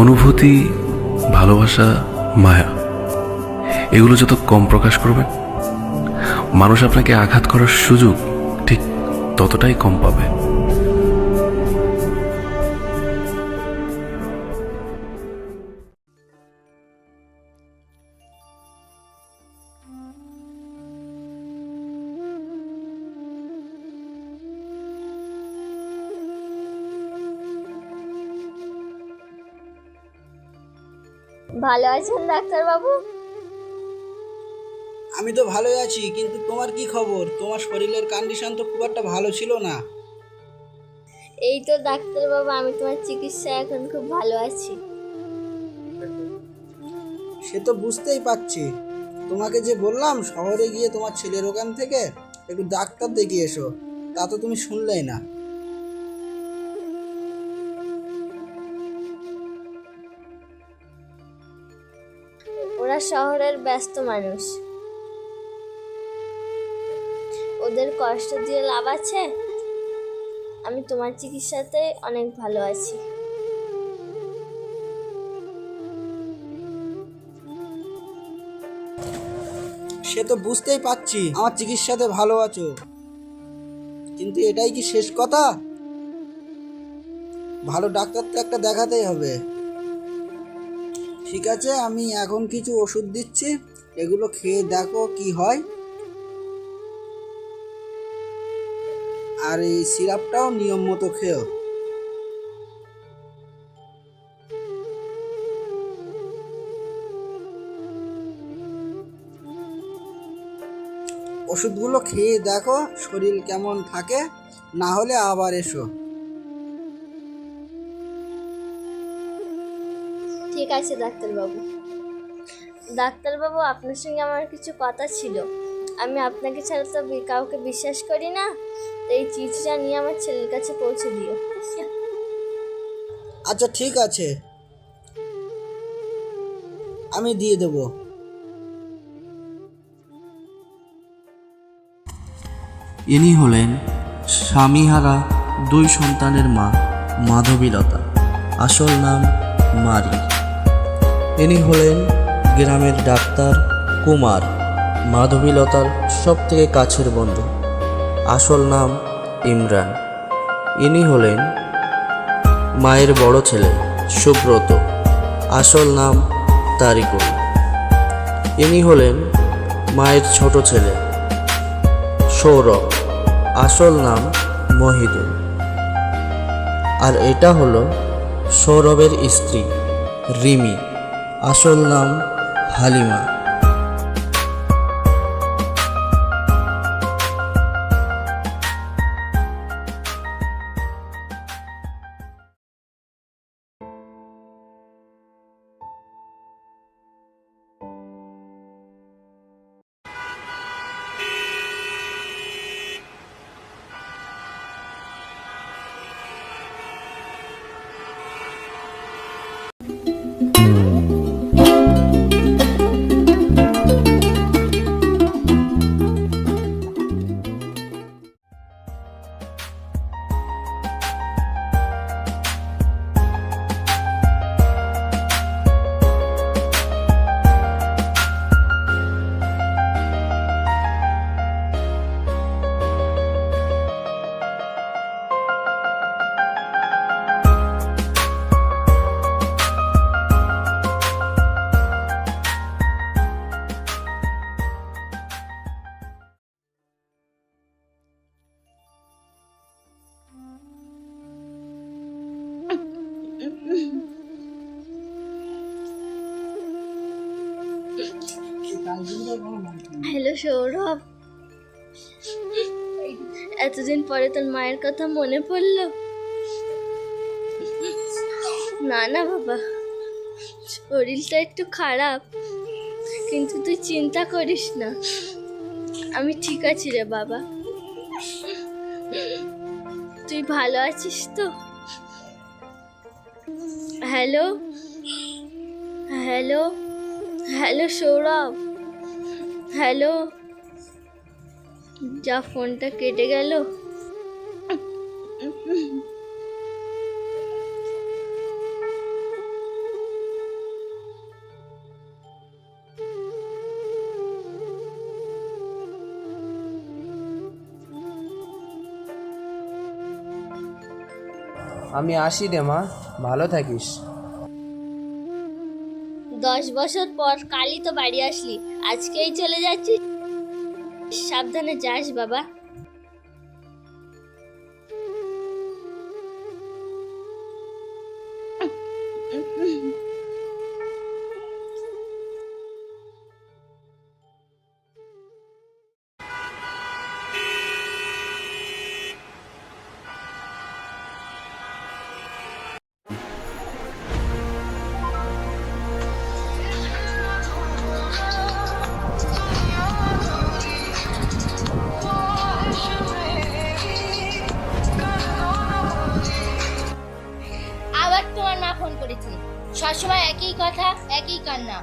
অনুভূতি, ভালোবাসা, মায়া এগুলো যত কম প্রকাশ করবেন, মানুষ আপনাকে আঘাত করার সুযোগ ঠিক ততটাই কম পাবে। ভালো আছেন ডাক্তারবাবু? আমি তো ভালোই আছি, কিন্তু তোমার কি খবর? তোমার শরীরের কন্ডিশন তো খুব একটা ভালো ছিল না। এই তো ডাক্তারবাবু, আমি তোমার চিকিৎসায় এখন খুব ভালো আছি। সে তো বুঝতেই পারছি। তোমাকে যে বললাম শহরে গিয়ে তোমার ছেলের ওখান থেকে একটু ডাক্তার দেখিয়ে এসো, তা তো তুমি শুনলেই না। ওরা শহরের ব্যস্ত মানুষ, ওদের কষ্ট দিয়ে লাভ আছে? আমি তোমার চিকিৎসাতে অনেক ভালো আছি। সে তো বুঝতেই পারছি আমার চিকিৎসাতে ভালো আছো, কিন্তু এটাই কি শেষ কথা? ভালো ডাক্তার তো একটা দেখাতেই হবে। ঠিক আছে, আমি এখন কিছু ওষুধ দিচ্ছি, এগুলো খেয়ে দেখো কি হয়। আর এই সিরাপটাও নিয়ম মতো খেও। ওষুধগুলো খেয়ে দেখো শরীর কেমন থাকে, না হলে আবার এসো। ঠিক আছে ডাক্তারবাবু। ডাক্তারবাবু, আপনার সঙ্গে আমার কিছু কথা ছিল। আমি আপনাকে ছাড়া তো কাউকে বিশ্বাস করি না। এই চিঠিটা নিয়ে আমার ছেলের কাছে পৌঁছে দিও। আচ্ছা ঠিক আছে, আমি দিয়ে দেবো। ইনি হলেন স্বামীহারা 2 সন্তানের মা মাধবীলতা, আসল নাম মারি। ইনি হলেন গ্রামের ডাক্তার কুমার, মাধবীলতার সব থেকে কাছের বন্ধু, আসল নাম ইমরান। ইনি হলেন মায়ের বড় ছেলে সুব্রত, আসল নাম তারিকুল। ইনি হলেন মায়ের ছোট ছেলে সৌরভ, আসল নাম মহিদুল। আর এটা হলো সৌরভের স্ত্রী রিমি, আসল নাম হালিমা। হ্যালো সৌরভ, এতদিন পরে তোর মায়ের কথা মনে পড়লো? না না বাবা, শরীরটা একটু খারাপ, কিন্তু তুই চিন্তা করিস না, আমি ঠিক আছি রে বাবা। তুই ভালো আছিস তো? Hello hello hello Sourav, hello. যা, ফোনটা কেটে গেল। আমি আসি রে মা, ভালো থাকিস। 10 বছর পর কালই তো বাড়ি আসলি, আজকেই চলে যাচ্ছিস? সাবধানে যাস বাবা। আবার তোমার মা ফোন করেছে, সবসময় একই কথা, একই কান্না।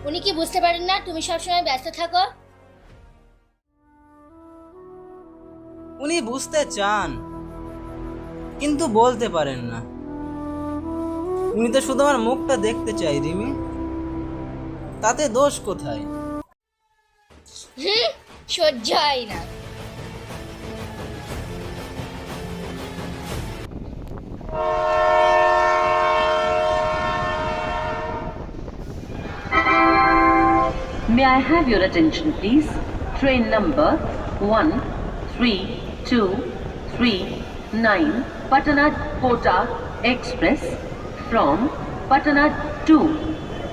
উনি কি বুঝতে পারেন না তুমি সবসময় ব্যস্ত থাকো? উনি বুঝতে চান কিন্তু বলতে পারেন না। উনি তো শুধু আমার মুখটা দেখতে চাই রিমি, তাতে দোষ কোথায়? সহ্য হয় না। May I have your attention, please? Train number 13239 Patna Kota Express from Patna to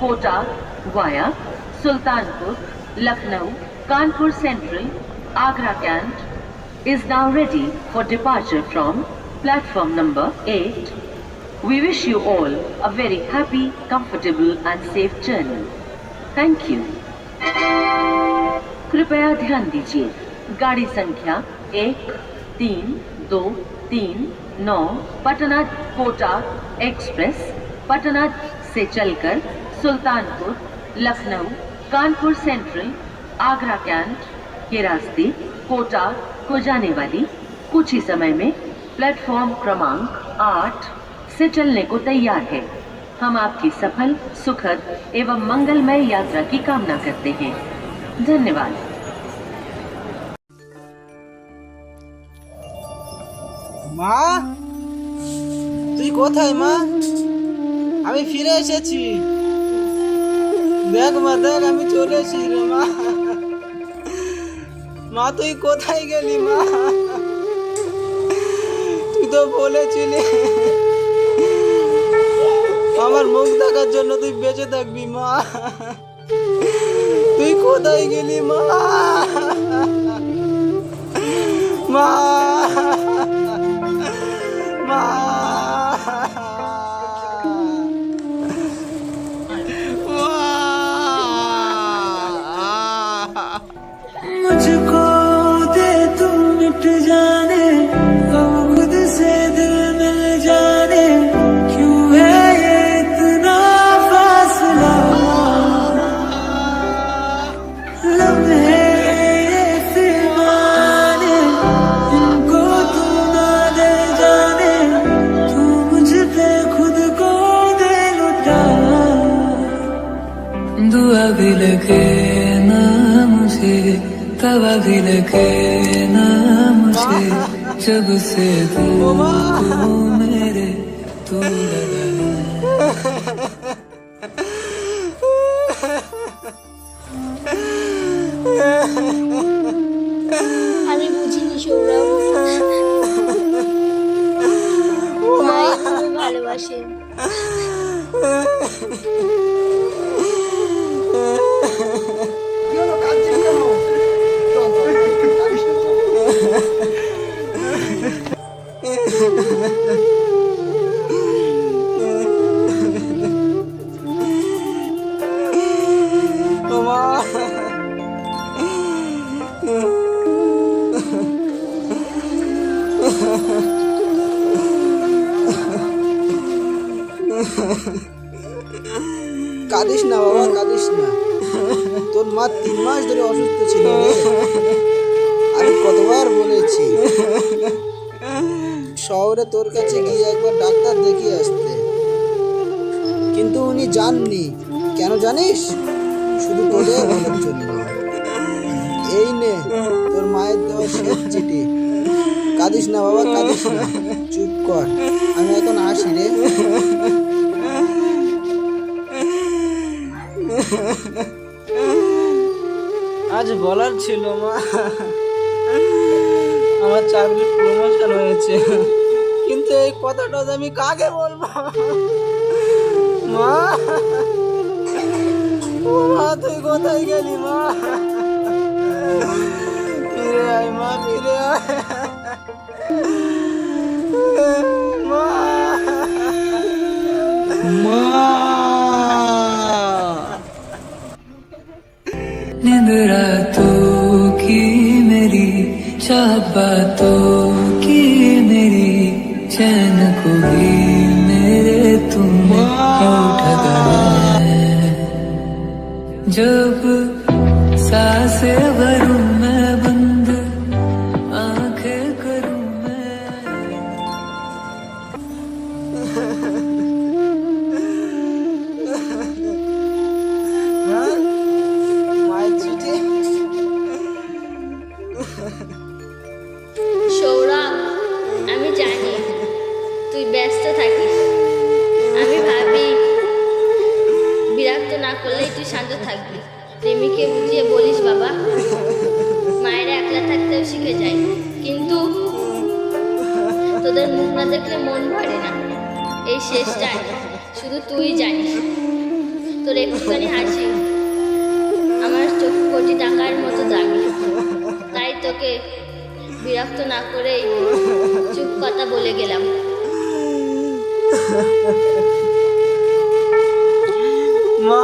Kota via Sultanpur, Lucknow, Kanpur Central, Agra Cant is now ready for departure from platform number 8. We wish you all a very happy, comfortable and safe journey. Thank you. कृपया ध्यान दीजिए, गाड़ी संख्या 1323 Patna Kota express Patna से चलकर Sultanpur, Lucknow, Kanpur central, Agra cantt के रास्ते कोटा को जाने वाली कुछ ही समय में प्लेटफॉर्म क्रमांक 8 से चलने को तैयार है। हम आपकी सफल, सुखद एवं मंगलमय यात्रा की कामना करते हैं। धन्यवाद। মা, তুই কোথায় মা? আমি ফিরে এসেছি। দেখ মা, দেখ আমি চলে এসেছি রে মা। মা তুই কোথায় গেলি মা? তুই তো বলেছিলি আমার মুখ দেখার জন্য তুই বেঁচে থাকবি মা। তুই কোথায় গেলি মা? মা, মা, मुझको दे तू मिट जाने, हम खुद से दिल मिल जाने, क्यों है ये इतना फासला? लम्हे ये फिरमाने, इनको तू ना दे जाने, तू मुझ पे खुद को दे लुटा। दुआ भी लगे ना मुझे, तवा भी लगे ना मुझे, जब से दिल को मेरे तू लगा। আমি বুঝিনি সৌরভ, মাই খুবই ভালোবাসে। কাঁদিস না বাবা, কাঁদিস না। তোর মা 3 মাস ধরে অসুস্থ ছিল রে। আমি কতবার বলেছি শহরে তোর কাছে গিয়ে একবার ডাক্তার দেখিয়ে আসতে, কিন্তু উনি যাননি। কেন জানিস? শুধু তোদের ভালোর জন্য। এই নে তোর মায়ের দেওয়া শেষ চিঠি। কাঁদিস না বাবা, কাঁদিস না, চুপ কর। আমি বলার ছিল মা, আমার চাকরির প্রমোশন হয়েছে, কিন্তু এই কথাটা যে আমি কাকে বলবো? মা, ও মা, তুই কোথায় গেলি মা? ফিরে আয় মা, ফিরে আয় মা। মা, नींद रातों की मेरी, चाहत बातों की मेरी, चैन को भी मेरे तुमने उठा है। जब सांसें भरूं मैं बंद, आंखें करूं मैं মায়ের চিঠি। সৌরভ, আমি জানি তুই ব্যস্ত থাকিস। আমি ভাবি বিরক্ত না করলেই তুই শান্ত থাকবি। রিমিকে বুঝিয়ে বলিস বাবা, মায়েরা একলা থাকতেও শিখে যায়, কিন্তু তোদের মুখ না দেখলে মন ভরে না। এই শেষটাই শুধু তুই জানিস। তোর একটুখানি হাসি আমার চোখ কোটি টাকার মতো দামি। তাই তোকে বিরক্ত না করেই চুপ কথা বলে গেলাম। মা,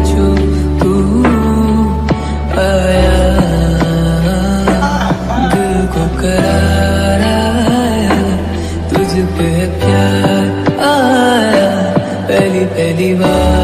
जो तू आया, दिल को करार आया, तुझ पे प्यार आया, पहली पहली बार